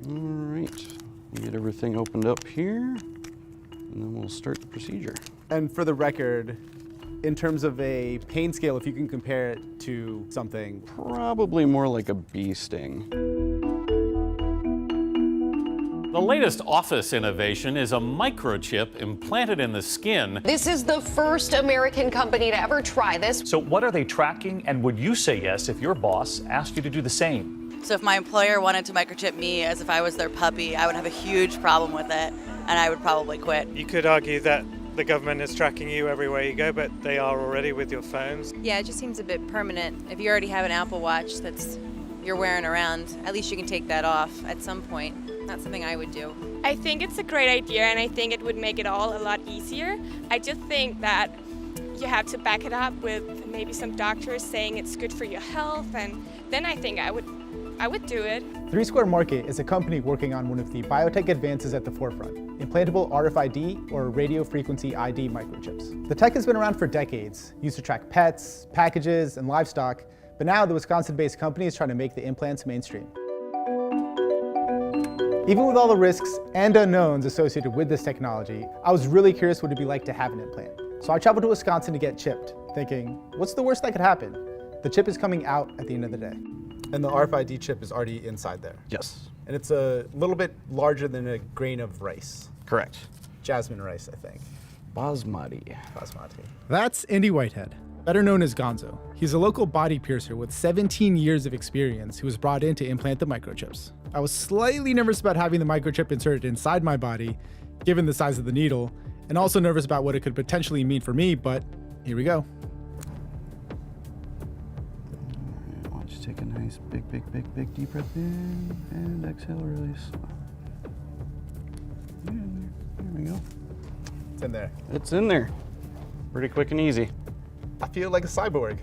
All right, we'll get everything opened up here, and then we'll start the procedure. And for the record, in terms of a pain scale, if you can compare it to something. Probably more like a bee sting. The latest office innovation is a microchip implanted in the skin. This is the first American company to ever try this. So what are they tracking, and would you say yes if your boss asked you to do the same? So if my employer wanted to microchip me as if I was their puppy, I would have a huge problem with it, and I would probably quit. You could argue that the government is tracking you everywhere you go, but they are already with your phones. Yeah, it just seems a bit permanent. If you already have an Apple Watch that's you're wearing around, at least you can take that off at some point. Not something I would do. I think it's a great idea, and I think it would make it all a lot easier. I just think that you have to back it up with maybe some doctors saying it's good for your health, and then I think I would do it. 3 Square Market is a company working on one of the biotech advances at the forefront, implantable RFID or radio frequency ID microchips. The tech has been around for decades, used to track pets, packages, and livestock, but now the Wisconsin-based company is trying to make the implants mainstream. Even with all the risks and unknowns associated with this technology, I was really curious what it'd be like to have an implant. So I traveled to Wisconsin to get chipped, thinking, what's the worst that could happen? The chip is coming out at the end of the day. And the RFID chip is already inside there. Yes. And it's a little bit larger than a grain of rice. Correct. Jasmine rice, I think. Basmati. Basmati. That's Andy Whitehead, better known as Gonzo. He's a local body piercer with 17 years of experience who was brought in to implant the microchips. I was slightly nervous about having the microchip inserted inside my body, given the size of the needle, and also nervous about what it could potentially mean for me, but here we go. Why don't you take a nice big deep breath in, and exhale, release. And there we go. It's in there. It's in there. Pretty quick and easy. I feel like a cyborg.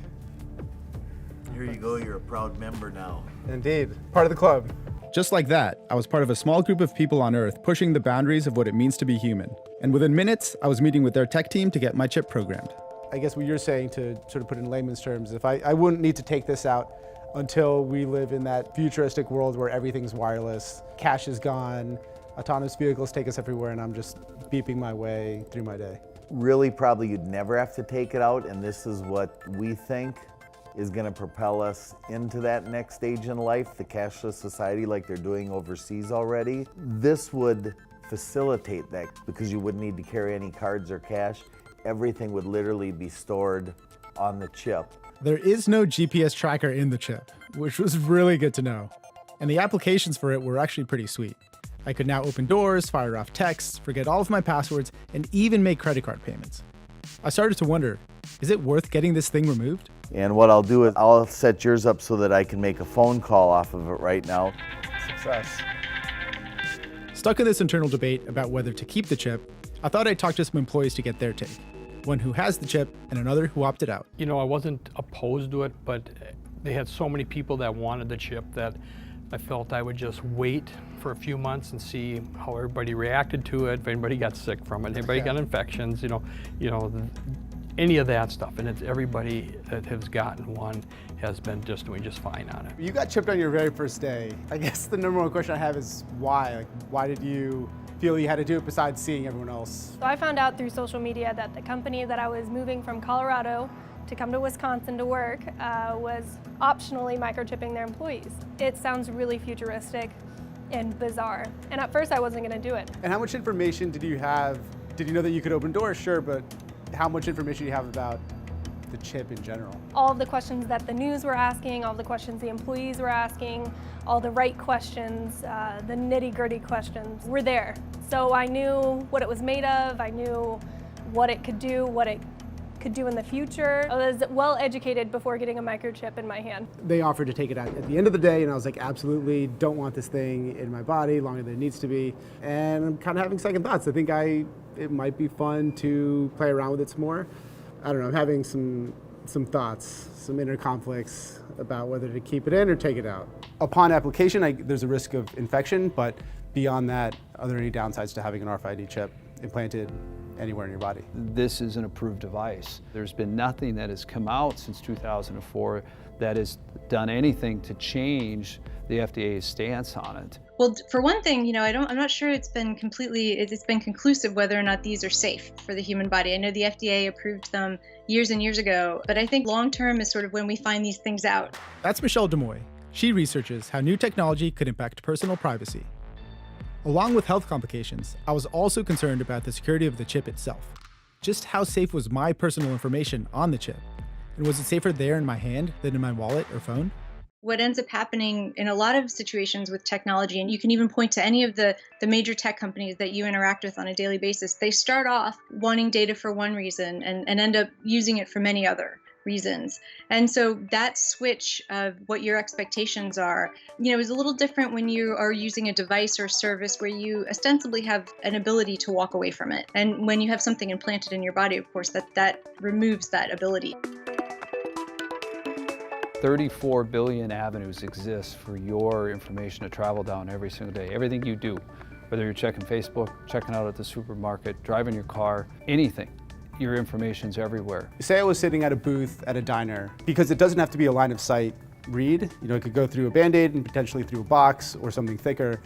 Here you go, you're a proud member now. Indeed, part of the club. Just like that, I was part of a small group of people on Earth pushing the boundaries of what it means to be human. And within minutes, I was meeting with their tech team to get my chip programmed. I guess what you're saying, to sort of put it in layman's terms, if I wouldn't need to take this out until we live in that futuristic world where everything's wireless, cash is gone, autonomous vehicles take us everywhere, and I'm just beeping my way through my day. Really, probably you'd never have to take it out, and this is what we think is going to propel us into that next stage in life, the cashless society like they're doing overseas already. This would facilitate that because you wouldn't need to carry any cards or cash. Everything would literally be stored on the chip. There is no GPS tracker in the chip, which was really good to know. And the applications for it were actually pretty sweet. I could now open doors, fire off texts, forget all of my passwords, and even make credit card payments. I started to wonder, is it worth getting this thing removed? And what I'll do is I'll set yours up so that I can make a phone call off of it right now. Success. Stuck in this internal debate about whether to keep the chip, I thought I'd talk to some employees to get their take. One who has the chip and another who opted out. You know, I wasn't opposed to it, but they had so many people that wanted the chip that I felt I would just wait for a few months and see how everybody reacted to it, if anybody got sick from it, anybody got infections, any of that stuff. And it's everybody that has gotten one has been just doing just fine on it. You got chipped on your very first day. I guess the number one question I have is why? Like, why did you feel you had to do it besides seeing everyone else? So I found out through social media that the company that I was moving from Colorado to come to Wisconsin to work was optionally microchipping their employees. It sounds really futuristic and bizarre. And at first I wasn't gonna do it. And how much information did you have? Did you know that you could open doors? Sure, but how much information do you have about the chip in general? All of the questions that the news were asking, all the questions the employees were asking, all the right questions, the nitty-gritty questions were there. So I knew what it was made of, I knew what it could do, what it could do in the future. I was well educated before getting a microchip in my hand. They offered to take it out at the end of the day, and I was like, absolutely don't want this thing in my body longer than it needs to be. And I'm kind of having second thoughts. I think it might be fun to play around with it some more. I don't know, I'm having some thoughts, some inner conflicts about whether to keep it in or take it out. Upon application, there's a risk of infection, but beyond that, are there any downsides to having an RFID chip implanted anywhere in your body? This is an approved device. There's been nothing that has come out since 2004 that has done anything to change the FDA's stance on it. Well, for one thing, I'm not sure it's been conclusive whether or not these are safe for the human body. I know the FDA approved them years and years ago, but I think long term is sort of when we find these things out. That's Michelle Demoy. She researches how new technology could impact personal privacy. Along with health complications, I was also concerned about the security of the chip itself. Just how safe was my personal information on the chip? And was it safer there in my hand than in my wallet or phone? What ends up happening in a lot of situations with technology, and you can even point to any of the major tech companies that you interact with on a daily basis, they start off wanting data for one reason and end up using it for many other reasons. And so that switch of what your expectations are, is a little different when you are using a device or service where you ostensibly have an ability to walk away from it. And when you have something implanted in your body, of course, that removes that ability. 34 billion avenues exist for your information to travel down every single day. Everything you do, whether you're checking Facebook, checking out at the supermarket, driving your car, anything, your information's everywhere. Say I was sitting at a booth at a diner, because it doesn't have to be a line of sight read. It could go through a Band-Aid and potentially through a box or something thicker.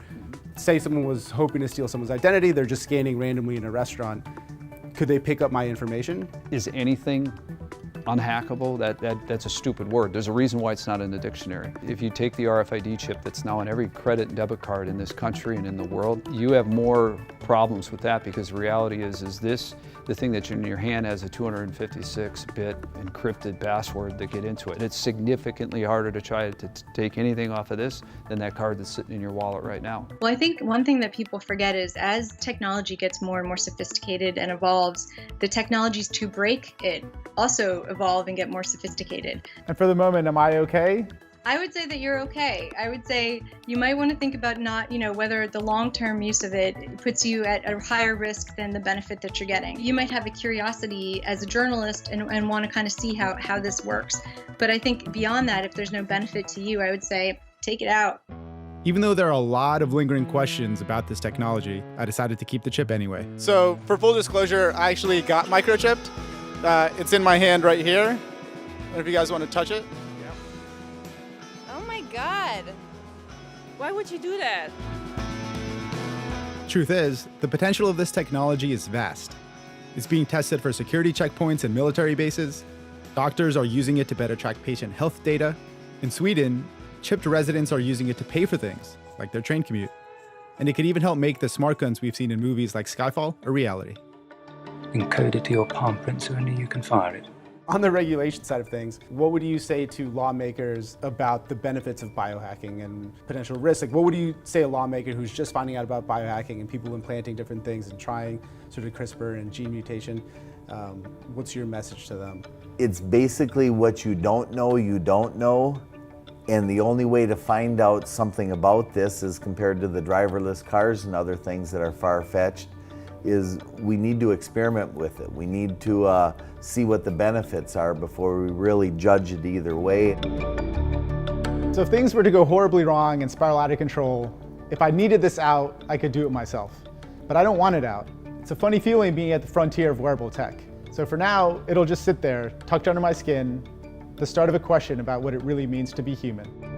Say someone was hoping to steal someone's identity, they're just scanning randomly in a restaurant. Could they pick up my information? Is anything unhackable? That's a stupid word. There's a reason why it's not in the dictionary. If you take the RFID chip that's now on every credit and debit card in this country and in the world, you have more problems with that, because the reality is the thing that's in your hand has a 256-bit encrypted password that get into it. It's significantly harder to try to take anything off of this than that card that's sitting in your wallet right now. Well, I think one thing that people forget is as technology gets more and more sophisticated and evolves, the technologies to break it also evolve and get more sophisticated. And for the moment, am I okay? I would say that you're okay. I would say you might want to think about whether the long-term use of it puts you at a higher risk than the benefit that you're getting. You might have a curiosity as a journalist and want to kind of see how this works. But I think beyond that, if there's no benefit to you, I would say take it out. Even though there are a lot of lingering questions about this technology, I decided to keep the chip anyway. So for full disclosure, I actually got microchipped. It's in my hand right here. I don't know if you guys want to touch it. God, why would you do that? Truth is, the potential of this technology is vast. It's being tested for security checkpoints and military bases. Doctors are using it to better track patient health data. In Sweden, chipped residents are using it to pay for things, like their train commute. And it could even help make the smart guns we've seen in movies like Skyfall a reality. Encoded to your palm print so only you can fire it. On the regulation side of things, what would you say to lawmakers about the benefits of biohacking and potential risks? Like, what would you say a lawmaker who's just finding out about biohacking and people implanting different things and trying sort of CRISPR and gene mutation? What's your message to them? It's basically what you don't know. And the only way to find out something about this is compared to the driverless cars and other things that are far-fetched, is we need to experiment with it. We need to see what the benefits are before we really judge it either way. So if things were to go horribly wrong and spiral out of control, if I needed this out, I could do it myself. But I don't want it out. It's a funny feeling being at the frontier of wearable tech. So for now, it'll just sit there, tucked under my skin, the start of a question about what it really means to be human.